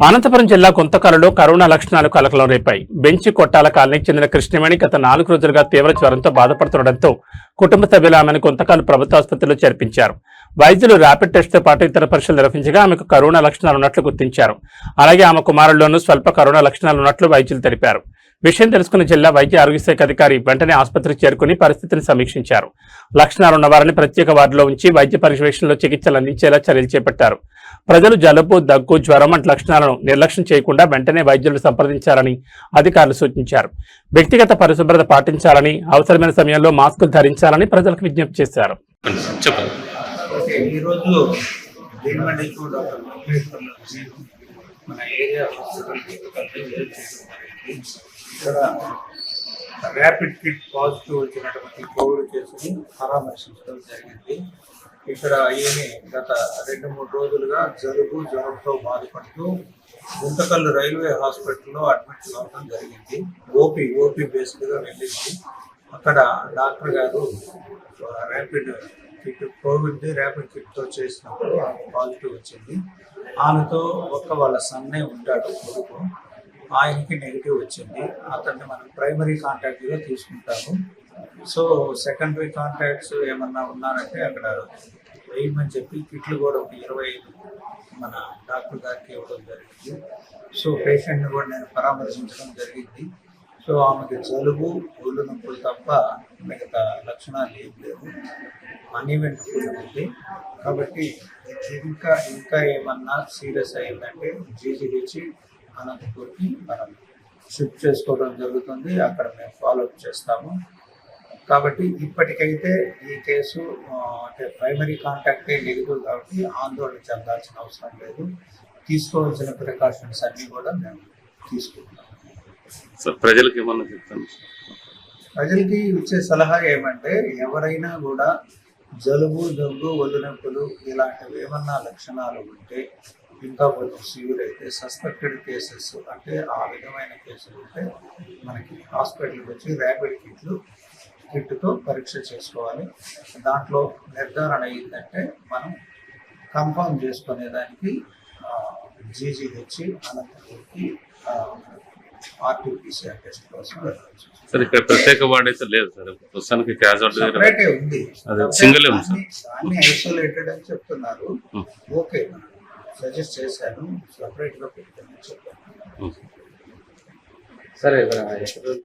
అనంతపురం జిల్లా గుంతకల్లులో కరోనా లక్షణాలు కలకలం రేపాయి. బెంచి కొట్టాల కాలనీకి చెందిన కృష్ణవేణి గత 4 రోజులుగా తీవ్ర జ్వరంతో బాధపడుతుండటంతో కుటుంబ సభ్యులు ఆమెను గుంతకల్లు ప్రభుత్వ ఆసుపత్రిలో చేర్పించారు. వైద్యులు ర్యాపిడ్ టెస్ట్తో పాటు ఇతర పరీక్షలు నిర్వహించగా ఆమెకు కరోనా లక్షణాలు ఉన్నట్లు గుర్తించారు. అలాగే ఆమె కుమారుల్లోనూ స్వల్ప కరోనా లక్షణాలు ఉన్నట్లు వైద్యులు తెలిపారు. విషయం తెలుసుకున్న జిల్లా వైద్య ఆరోగ్య శాఖ అధికారి వెంటనే ఆసుపత్రికి చేరుకుని పరిస్థితిని సమీక్షించారు. లక్షణాలున్న వారిని ప్రత్యేక వార్డులో ఉంచి వైద్య పర్యవేక్షణలో చికిత్సలు అందించేలా చర్యలు చేపట్టారు. ప్రజలు జలుబు, దగ్గు, జ్వరం వంటి లక్షణాలను నిర్లక్ష్యం చేయకుండా వెంటనే వైద్యులను సంప్రదించాలని అధికారులు సూచించారు. వ్యక్తిగత పరిశుభ్రత పాటించాలని, అవసరమైన సమయంలో మాస్కులు ధరించాలని ప్రజలకు విజ్ఞప్తి చేశారు. ర్యాపిడ్ కిట్ పాజిటివ్ వచ్చినటువంటి కోవిడ్ కేసుని పరామర్శించడం జరిగింది. ఇక్కడ ఈయన గత 2-3 రోజులుగా జ్వరంతో బాధపడుతూ గుంతకల్లు రైల్వే హాస్పిటల్లో అడ్మిట్ అవ్వడం జరిగింది. ఓపీ బేస్డ్గా వెళ్ళింది. అక్కడ డాక్టర్ గారు ర్యాపిడ్ కిట్తో చేసినప్పుడు పాజిటివ్ వచ్చింది. ఆమెతో వాళ్ళ సన్నే ఉంటాడు కొడుకు, ఆయనకి నెగిటివ్ వచ్చింది. అతన్ని మనం ప్రైమరీ కాంటాక్ట్గా తీసుకుంటాము. సో సెకండరీ కాంటాక్ట్స్ ఏమన్నా ఉన్నారంటే అక్కడ వేయమని చెప్పి కిట్లు కూడా 25 మన డాక్టర్ గారికి ఇవ్వడం జరిగింది. సో పేషెంట్ని కూడా నేను పరామర్శించడం జరిగింది. సో ఆమెకి జలుబు, ఒళ్ళు నొప్పులు తప్ప మిగతా లక్షణాలు ఏం లేవు. అన్ఈవెంట్ ఫుల్ ఉంది. కాబట్టి ఇంకా ఏమన్నా సీరియస్ అయ్యిందంటే జీజీహెచ్ అనంతపూర్కి మనం షిఫ్ట్ చేసుకోవడం జరుగుతుంది. అక్కడ మేము ఫాలోఅప్ చేస్తాము. కాబట్టి ఇప్పటికైతే ఈ కేసు అంటే ప్రైమరీ కాంటాక్టే నెగిటివ్ కాబట్టి ఆందోళన చెందాల్సిన అవసరం లేదు. తీసుకోవాల్సిన ప్రికాషన్స్ అన్నీ కూడా మేము తీసుకుంటాం. ప్రజలకి ఏమన్నా చెప్తాను. ప్రజలకి ఇచ్చే సలహా ఏమంటే ఎవరైనా కూడా జలుబు, దగ్గు, ఒళ్ళు నొప్పులు ఇలాంటివి ఏమన్నా లక్షణాలు ఉంటే, ఇంకా కొంచెం సివియర్ అయితే సస్పెక్టెడ్ కేసెస్ అంటే ఆ విధమైన కేసులు ఉంటే మనకి హాస్పిటల్కి వచ్చి ర్యాపిడ్ కిట్తో పరీక్ష చేసుకోవాలి. దాంట్లో నిర్ధారణ అయ్యిందంటే మనం కన్ఫర్మ్ చేసుకునేదానికి జీజీహెచ్ అనంతపూర్కి ఆర్టీపీసీఆర్ టెస్ట్ కోసం వెళ్ళవచ్చు. సార్ ఇక్కడ ప్రత్యేక వార్డు అయితే లేదు సార్, ప్రస్తుతానికి సెపరేటే ఉంది. దాన్ని ఐసోలేటెడ్ అని చెప్తున్నారు. ఓకే, సజెస్ట్ చేశాను, సెపరేట్గా పెట్టుకుని చెప్పాను. సరే.